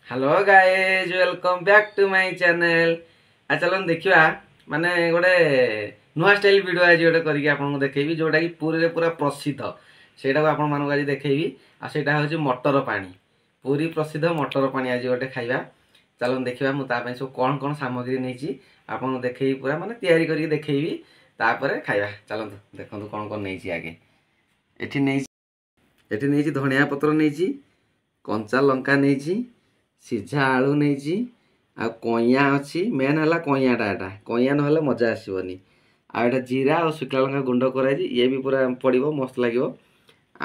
Hello guys welcome back to my channel. चलो देखा माने गोटे नुआ स्टाइल वीडियो आज गोटे करके आपको देखेबी जोटा कि पुरी रे पूरा प्रसिद्ध सेटा को आपण मानक आज देखेबी आ सेटा होची मटर पानी। पुरी प्रसिद्ध मटर पानी आज गोटे खाइबा। चलो देखा मुझे सब कौन कौन सामग्री नहीं आपको देखेबी पूरा माने तैयारी करके देखेबी तापर खाइबा। चलतु देखो कौन कौन नहीं आगे एठी नहीं धनिया पत्र नहीं कंचा लंका नहीं सीझा आलू नहीं आ कइया अच्छी मेन है कइयाटा एटा कइया ना मजा आसबनी आटा जीरा और शुक्ला लंका गुंड कराई ये भी पूरा पड़ो मस्त लगे।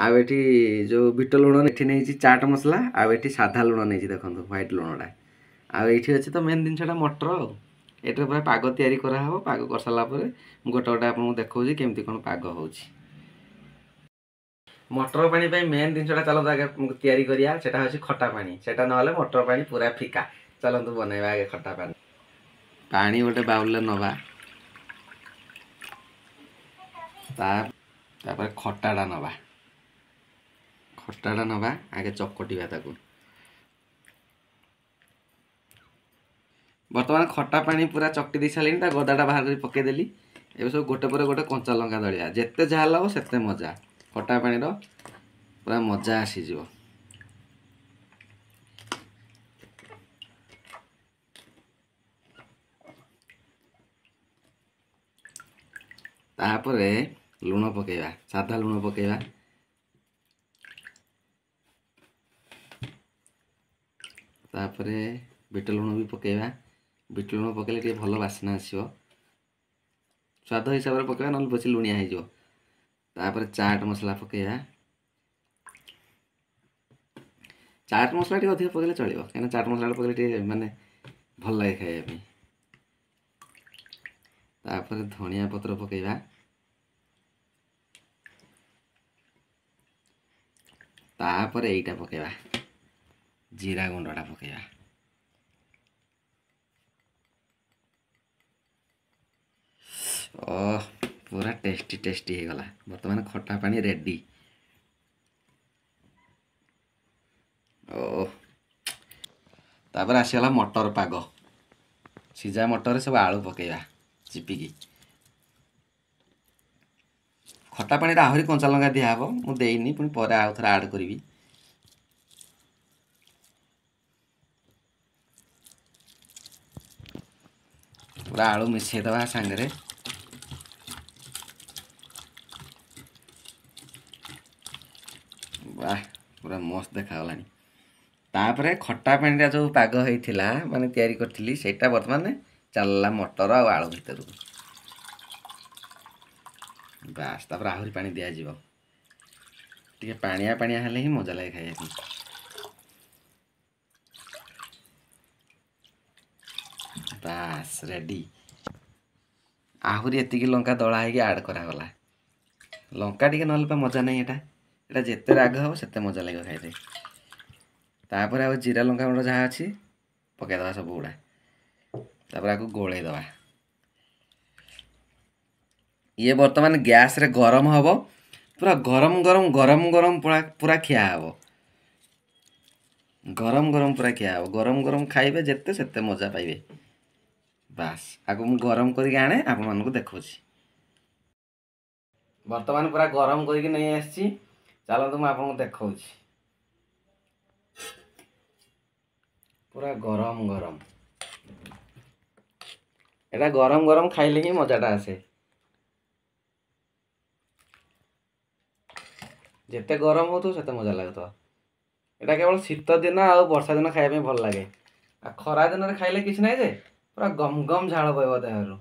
आठी जो बिट लुण ये नहीं चाट मसला आठी साधा लुण नहीं देखो व्हाइट लुणटा आठी अच्छे तो मेन जिनसा मटर ये पूरा पाग तैयारी कराव पाग कर सारा गोटे गोटे आपको देखा केमती कौन पाग हो मटर पानी मेन जिनसा चलते आगे तैयारी करिया सेटा होची खट्टा पानी सेटा ना मटर पानी पूरा फिका। चलतु बनैबा आगे खट्टा पानी पानी गोटे बाउल नवा तापर खट्टाटा नवा आगे चकटिया ताकू बर्तमान खट्टा पानी पूरा चकटी दे सारे गदाटा बाहर पकईदेली ए सब गोटे पर गोटे कंचा लंका दलिया जिते जहाँ लग से मजा खट्टा पानी पूरा मजा आसीज। तापर लुण पकेबा साधा लुण पकेबा तापर बिट लुण भी पकेबा बिट लुण पकेले टे भल बास्ना आसो स्वाद हिसाब से पकेबा ना बेसी लुणिया हो तापर चाट मसला पकेबा चाट मसला टे अधिक पकेले चलो कहीं चाट मसला पकेले माने भल लगे खाइबा तापर धनिया पत्र पकेबा तापर एटा पकेबा जीरा गुंडा पकेबा ओह पूरा टेस्टी टेस्टी हो गला। बर्तमान खट्टा पानी रेडी ओह तापर आसीगला मटर पाग सीझा मटर सब आलू पकेबा चिपिकी खट्टा पानी आहरी कंचा लंका दिहब मुझे पुणी पर आउ थे आड करी पूरा आलू मिसेदबा सांगे वाह पूरा मस्त देखा तापर खट्टा पानी जो पाग होता माने तैयारी करी से बर्तमान चलला मटर आलू भर बास तापर आहरी पानी दिज्व टे पानिया पानिया हेले ही मजा लगे खाइबा बास रेडी आहरी एति लंका दला है आड करागला लंका टे ना मजा नहीं एटा जिते राग हम से मजा लगे खाइबे तापर आ जीरा लंका गुंड जहाँ अच्छी पकईदे सब गुड़ा तापर आपको गोलैदबा ये बर्तमान गैस रे गरम हम पूरा गरम गरम गरम गरम पूरा खिया हम गरम गरम पूरा खिया हम गरम गरम खाइबे जिते से मजा पाइबे। बास आगे मुझे गरम करके आने आपण मानक देखा बर्तमान पूरा गरम करके नहीं आसी चलते मुझे आपको देखा पूरा गरम गरम एटा गरम गरम खाइले ही मजाटा आसे जिते गरम हो तो मजा लगता यहाँ केवल शीत दिन आ वर्षा दिन खाइबा भल लगे आ खरा दिन में खाइले किसी ना पूरा गम गम झाड़ पड़ो देहर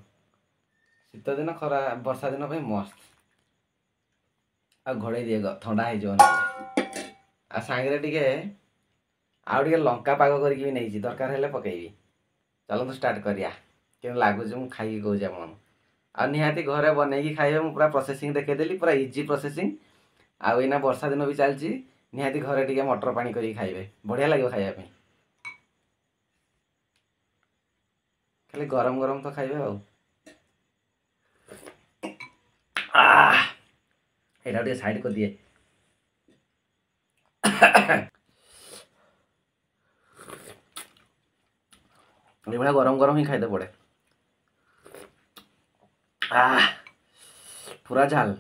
शीत दिन खरा वर्षा दिन पे मस्त आ घोड़े दिए ठंडा हो आ सांगे टे आउ टे लंका पाग करके भी नहीं दरकार हेल्ले पकईबी। चलते स्टार्ट करिया कि लगुच मुझे खाई कौच आप आ निहाती घरे बनईकी खाइबे पूरा प्रोसेसिंग देखदेली पूरा इजी प्रोसेसिंग आईना वर्षा दिन भी चलती निहाती घरे टे मटर पानी करके खाइबे बढ़िया लगे खाइबा खाली गरम गरम तो खाइबे आटा साइड कर दिए ଏଇଭଳିଆ ଗରମ ଗରମ ହିଁ ଖାଇତେ ପଡ଼େ। ପୁରା ଝାଲ।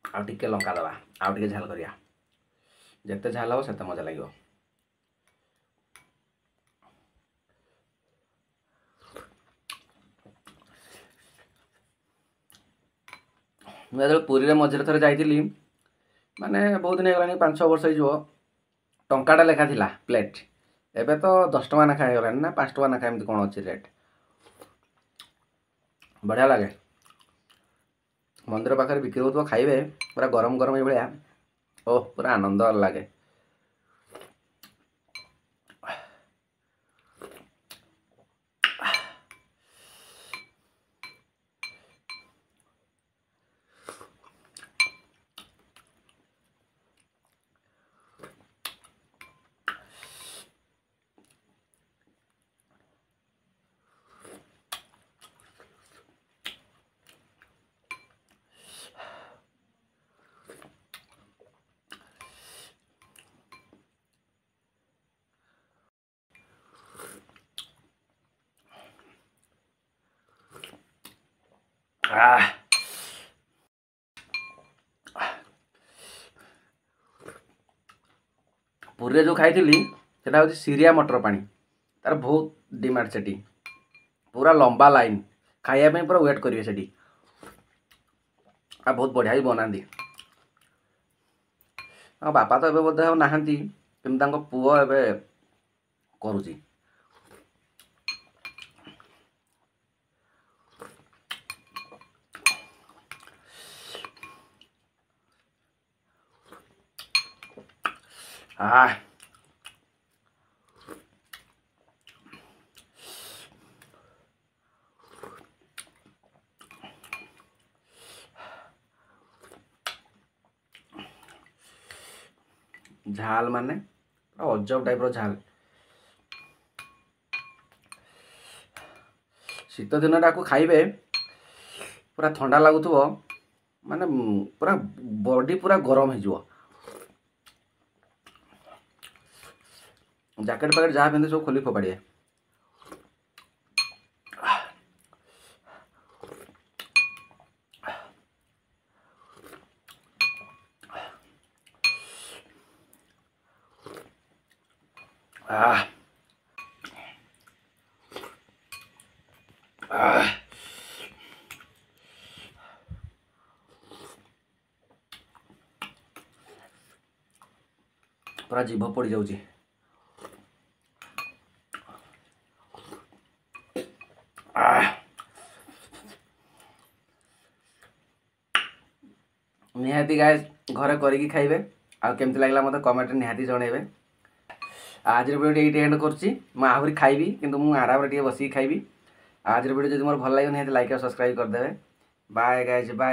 ଆଉ ଟିକେ ଲଙ୍କା ଦେବା, ଆଉ ଟିକେ ଝାଲ କରିବା। ଯେତେ ଝାଲ ହେବ ସେତେ ମଜା ଲାଗିବ। ମୁଁ ଯେତେବେଳେ ପୁରୀରେ ମଝିରେ ଥରେ ଯାଇଥିଲି, ମାନେ ବହୁତ ଦିନ ହେଇଗଲାଣି, 5-6 ବର୍ଷ ହେଇଯିବ, ଟଙ୍କାଟା ଲେଖା ଥିଲା ପ୍ଲେଟ୍। ଏବେ ତ 10 ଟଙ୍କା ଲେଖା ହେଇଗଲାଣି ନା 5 ଟଙ୍କା ଲେଖା, ଏମିତି କ'ଣ ଅଛି ରେଟ୍। ବଢ଼ିଆ ଲାଗେ। ମନ୍ଦିର ପାଖରେ ବିକ୍ରି ହେଉଥିବ, ଖାଇବେ ପୁରା ଗରମ ଗରମ ଏଇଭଳିଆ, ଓଃ ପୁରା ଆନନ୍ଦ ଲାଗେ। ପୁରୀରେ ଯେଉଁ ଖାଇଥିଲି ସେଟା ହେଉଛି ସିରିଆ ମଟର ପାଣି। ତାର ବହୁତ ଡିମାଣ୍ଡ ସେଠି, ପୁରା ଲମ୍ବା ଲାଇନ୍, ଖାଇବା ପାଇଁ ପୁରା ୱେଟ୍ କରିବେ ସେଠି। ଆଉ ବହୁତ ବଢ଼ିଆ ବି ବନାନ୍ତି। ତାଙ୍କ ବାପା ତ ଏବେ ବୋଧେ ଆଉ ନାହାନ୍ତି, କିନ୍ତୁ ତାଙ୍କ ପୁଅ ଏବେ କରୁଛି। ଝାଲ ମାନେ ପୁରା ଅଜବ ଟାଇପ୍ର ଝାଲ। ଶୀତ ଦିନଟାକୁ ଖାଇବେ, ପୁରା ଥଣ୍ଡା ଲାଗୁଥିବ, ମାନେ ପୁରା ବଡି ପୁରା ଗରମ ହେଇଯିବ। ଜ୍ୟାକେଟ୍ ଫ୍ୟାକେଟ୍ ଯାହା ପିନ୍ଧି ସବୁ ଖୋଲି ଫୋପାଡ଼ିବେ। ପୁରା ଜିଭ ପଡ଼ି ଯାଉଛି। ନିହାତି ଗାଇସ୍ ଘରେ କରିକି ଖାଇବେ, ଆଉ କେମିତି ଲାଗିଲା ମୋତେ କମେଣ୍ଟରେ ନିହାତି ଜଣେଇବେ। ଆଜିର ଭିଡ଼ିଓଟି ଏଇଠି ଏଣ୍ଡ କରୁଛି। ମୁଁ ଆହୁରି ଖାଇବି, କିନ୍ତୁ ମୁଁ ଆରାମରେ ଟିକେ ବସିକି ଖାଇବି। ଆଜିର ଭିଡ଼ିଓ ଯଦି ମୋର ଭଲ ଲାଗିବ ନିହାତି ଲାଇକ୍ ଆଉ ସବସ୍କ୍ରାଇବ୍ କରିଦେବେ। Bye guys, bye.